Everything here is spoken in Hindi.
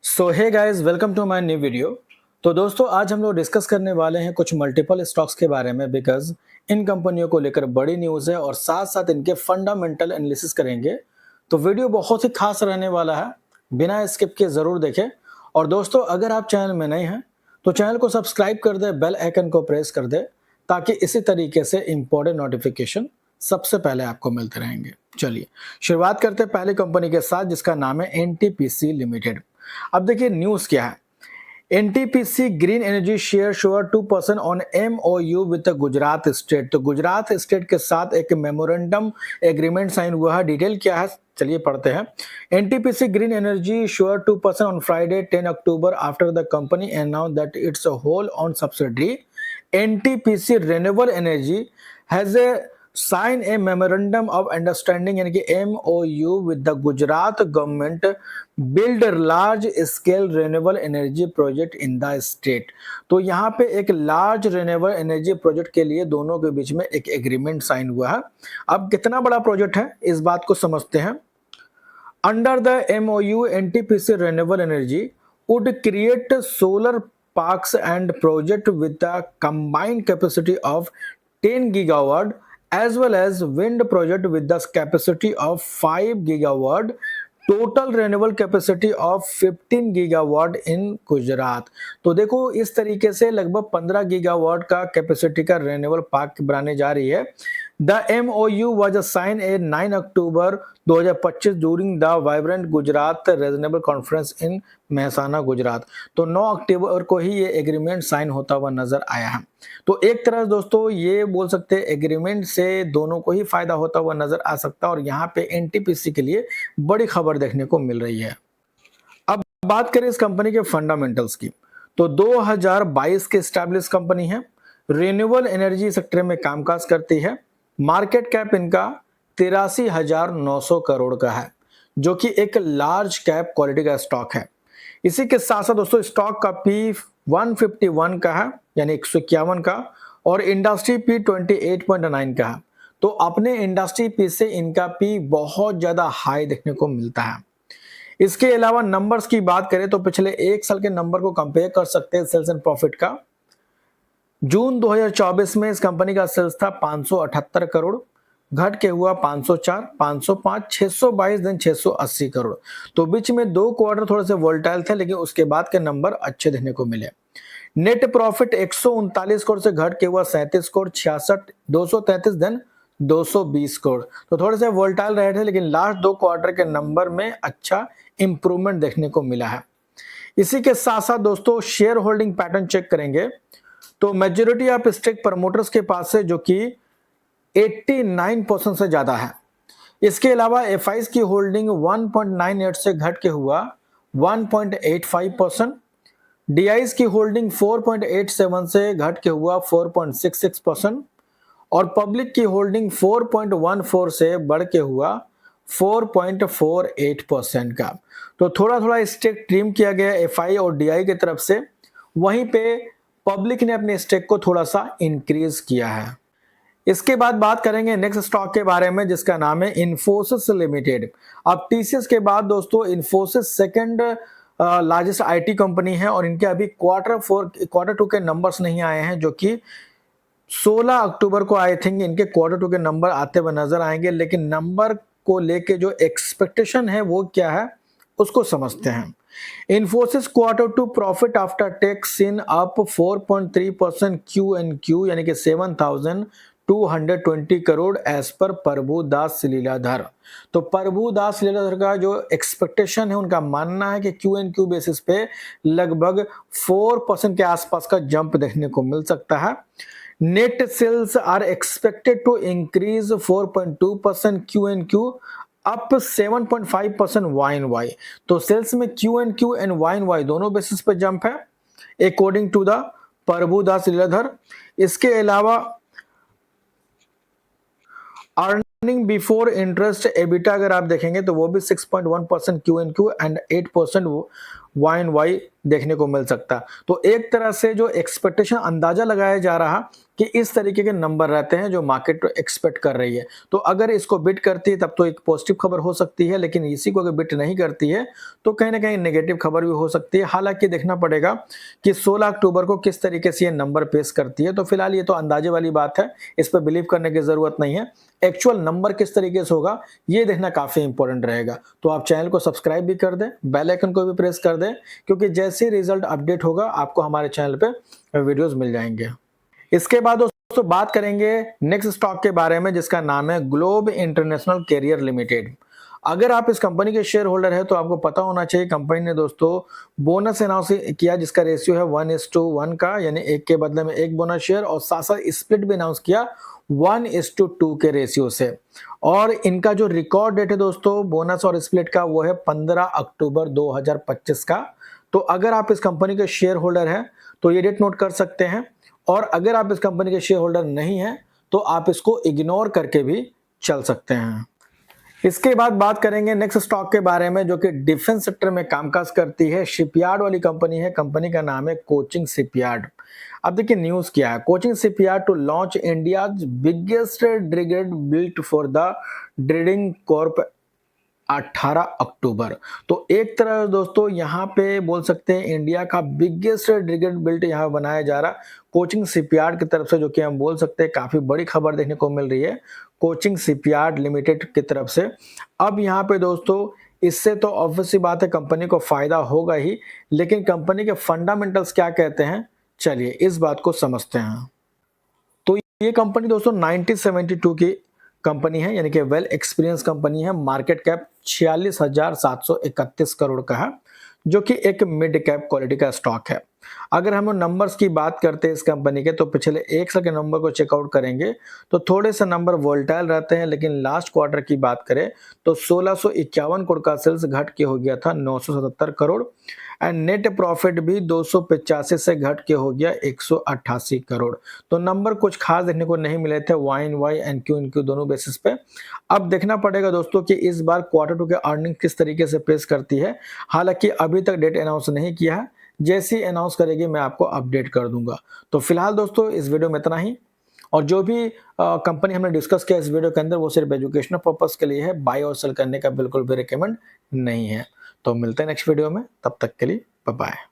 So hey guys, welcome to my new video. तो दोस्तों, आज हम लोग डिस्कस करने वाले हैं कुछ मल्टीपल स्टॉक्स के बारे में, बिकॉज इन कंपनियों को लेकर बड़ी न्यूज़ है और साथ साथ इनके फंडामेंटल एनालिसिस करेंगे। तो वीडियो बहुत ही खास रहने वाला है, बिना स्किप के ज़रूर देखें। और दोस्तों, अगर आप चैनल में नए हैं तो चैनल को सब्सक्राइब कर दे, बेल आइकन को प्रेस कर दे, ताकि इसी तरीके से इंपॉर्टेंट नोटिफिकेशन सबसे पहले आपको मिलते रहेंगे। चलिए शुरुआत करते हैं पहली कंपनी के साथ, जिसका नाम है एनटीपीसी लिमिटेड। अब देखिए न्यूज क्या है। NTPC green energy share shore 2% on MOU with Gujarat state. तो गुजरात स्टेट के साथ एक मेमोरेंडम एग्रीमेंट साइन हुआ है। डिटेल क्या है, चलिए पढ़ते हैं। NTPC green energy share 2% on Friday 10 October after the company announce that it's wholly owned subsidiary NTPC renewable energy has a sign a memorandum of understanding यानी कि MOU with the Gujarat government build large scale renewable energy project in the state। तो यहाँ पे एक लार्ज renewable energy प्रोजेक्ट के लिए दोनों के बीच में एक एग्रीमेंट साइन हुआ है। अब कितना बड़ा प्रोजेक्ट है इस बात को समझते हैं। Under the MOU, NTPC Renewable Energy would create solar parks and project with a combined capacity of 10 gigawatt as well as wind project with the capacity of 5 gigawatt, total renewable capacity of 15 gigawatt in Gujarat. तो देखो इस तरीके से लगभग 15 गीगावाट का कैपेसिटी का रेन्यूएबल पार्क बनाने जा रही है। The MOU was signed in 9 October 2025 during the vibrant Gujarat reasonable conference in Mehsana Gujarat. तो 9 अक्टूबर को ही ये एग्रीमेंट साइन होता हुआ नजर आया है। तो एक तरह दोस्तों ये बोल सकते हैं एग्रीमेंट से दोनों को ही फायदा होता हुआ नजर आ सकता है और यहाँ पे एनटीपीसी के लिए बड़ी खबर देखने को मिल रही है। अब बात करें इस कंपनी के फंडामेंटल्स की, तो 2022 के एस्टैब्लिश कंपनी है, रिन्यूएबल एनर्जी सेक्टर में कामकाज करती है। मार्केट कैप इनका 83,900 करोड़ का है, जो कि एक लार्ज कैप क्वालिटी का स्टॉक है। इसी के साथ साथ दोस्तों स्टॉक का पी 151 का है, यानी 151 का, और इंडस्ट्री पी 28.9 का है। तो अपने इंडस्ट्री पी से इनका पी बहुत ज्यादा हाई देखने को मिलता है। इसके अलावा नंबर्स की बात करें तो पिछले एक साल के नंबर को कंपेयर कर सकते हैं सेल्स एंड प्रॉफिट का। जून 2024 में इस कंपनी का सेल्स था 578 करोड़, घट के हुआ 504, 505, 622 देन 680 करोड़। तो बीच में 2 क्वार्टर थोड़े से वोलेटाइल थे, लेकिन उसके बाद के नंबर अच्छे देखने को मिले। नेट प्रॉफिट 139 करोड़ से घट के हुआ 37 करोड़, 66, 233 देन 220 करोड़। तो थोड़े से वोलेटाइल रहे थे, लेकिन लास्ट 2 क्वार्टर के नंबर में अच्छा इंप्रूवमेंट देखने को मिला है। इसी के साथ साथ दोस्तों शेयर होल्डिंग पैटर्न चेक करेंगे तो मेजॉरिटी ऑफ स्टेक प्रमोटर्स के पास है, जो कि 89% से ज्यादा है। इसके अलावा एफआईज की होल्डिंग 1.98 से घट के हुआ 1.85%, डीआईज की होल्डिंग 4.87 से घट के हुआ 4.66%, और पब्लिक की होल्डिंग 4.14 से बढ़ के हुआ 4.48% का। तो थोड़ा थोड़ा स्टेक ट्रिम किया गया एफआई और डीआई की तरफ से, वहीं पे पब्लिक ने अपने स्टेक को थोड़ा सा इंक्रीज किया है। इसके बाद बात करेंगे नेक्स्ट स्टॉक के बारे में, जिसका नाम है इन्फोसिस लिमिटेड। अब टीसीएस के बाद दोस्तों Infosys second largest IT company है और इनके अभी क्वार्टर 2 के नंबर्स नहीं आए हैं, जो कि 16 अक्टूबर को आई थिंक इनके क्वार्टर 2 के नंबर आते हुए नजर आएंगे। लेकिन नंबर को लेके जो एक्सपेक्टेशन है वो क्या है उसको समझते हैं। Infosys quarter 2 profit after tax in up 4.3% Q on Q, यानी कि 7,220 करोड़ एज पर प्रभुदास लीलाधर। तो प्रभुदास लीलाधर का जो एक्सपेक्टेशन है, उनका मानना है कि क्यू एन क्यू बेसिस पे लगभग 4% के आसपास का जंप देखने को मिल सकता है। Net sales are expected to increase 4.2% Q on Q, up 7.5% Y on Y. तो सेल्स में Q on Q and Y on Y दोनों बेसिस पे जंप है according to the Prabhudas Lilladher. इसके अलावा अर्निंग बिफोर इंटरेस्ट एबिटा अगर आप देखेंगे तो वो भी 6.1% Q on Q and 8% Y on Y देखने को मिल सकता। तो एक तरह से जो एक्सपेक्टेशन अंदाजा लगाया जा रहा कि इस तरीके के नंबर रहते हैं जो मार्केट एक्सपेक्ट कर रही है। तो अगर इसको बिट करती है तब तो एक पॉजिटिव खबर हो सकती है, लेकिन इसी को अगर बिट नहीं करती है तो कहीं ना कहीं नेगेटिव खबर भी हो सकती है। हालांकि देखना पड़ेगा कि 16 अक्टूबर को किस तरीके से ये नंबर पेश करती है। तो फिलहाल ये तो अंदाजे वाली बात है, इस पर बिलीव करने की जरूरत नहीं है। एक्चुअल नंबर किस तरीके से होगा ये देखना काफी इंपॉर्टेंट रहेगा। तो आप चैनल को सब्सक्राइब भी कर दें, बेल आइकन को भी प्रेस कर दें, क्योंकि जैसे रिजल्ट अपडेट होगा आपको हमारे चैनल पे वीडियोस मिल जाएंगे। इसके बाद दोस्तों बात करेंगे नेक्स्ट स्टॉक के बारे में, जिसका नाम है ग्लोब इंटरनेशनल कैरियर लिमिटेड। अगर आप इस कंपनी के शेयर होल्डर है तो आपको पता होना चाहिए कंपनी ने दोस्तों बोनस अनाउंस किया जिसका रेशियो है 1:1 का, यानी एक के बदले में एक बोनस शेयर, और साथ साथ स्प्लिट भी अनाउंस किया 1:2 के रेशियो से। और इनका जो रिकॉर्ड डेट है दोस्तों बोनस और स्प्लिट का वो है 15 अक्टूबर 2025 का। तो अगर आप इस कंपनी के शेयर होल्डर हैं तो ये डेट नोट कर सकते हैं, और अगर आप इस कंपनी के शेयर होल्डर नहीं हैं तो आप इसको इग्नोर करके भी चल सकते हैं। इसके बाद बात करेंगे नेक्स्ट स्टॉक के बारे में, जो कि डिफेंस सेक्टर में कामकाज करती है, शिपयार्ड वाली कंपनी है। कंपनी का नाम है कोचिंग शिपयार्ड। अब देखिए न्यूज क्या है। Cochin shipyard to launch India biggest ड्रिगेड built for the dredging corp 18 October. तो एक तरह दोस्तों यहाँ पे बोल सकते हैं इंडिया का बिगेस्ट ड्रिगेड बिल्ट यहाँ बनाया जा रहा कोचिंग शिपयार्ड की तरफ से, जो कि हम बोल सकते हैं काफी बड़ी खबर देखने को मिल रही है कोचिंग शिपयार्ड लिमिटेड की तरफ से। अब यहाँ पे दोस्तों इससे तो ऑब्वियसली बात है कंपनी को फायदा होगा ही, लेकिन कंपनी के फंडामेंटल्स क्या कहते हैं चलिए इस बात को समझते हैं। तो ये कंपनी दोस्तों 1972 की कंपनी है, यानी कि वेल एक्सपीरियंस कंपनी है। मार्केट कैप 46,731 करोड़ का है, जो कि एक मिड कैप क्वालिटी का स्टॉक है। अगर हम नंबर्स की बात करते हैं इस कंपनी के, तो पिछले एक साल के नंबर को चेकआउट करेंगे तो थोड़े से नंबर वोल्टाइल रहते हैं, लेकिन लास्ट क्वार्टर की बात करें तो 1651 करोड़ का सेल्स घट के हो गया था 977 करोड़, एंड नेट प्रॉफिट भी 285 से घट के हो गया 188 करोड़। तो नंबर कुछ खास देखने को नहीं मिले थे Y on Y and Q on Q दोनों बेसिस पे। अब देखना पड़ेगा दोस्तों कि इस बार Q2 के अर्निंग किस तरीके से पेश करती है। हालांकि अभी तक डेट अनाउंस नहीं किया है, जैसे ही अनाउंस करेगी मैं आपको अपडेट कर दूंगा। तो फिलहाल दोस्तों इस वीडियो में इतना ही, और जो भी कंपनी हमने डिस्कस किया इस वीडियो के अंदर वो सिर्फ एजुकेशनल पर्पस के लिए है, बाय और सेल करने का बिल्कुल भी रिकमेंड नहीं है। तो मिलते हैं नेक्स्ट वीडियो में, तब तक के लिए बाय बाय।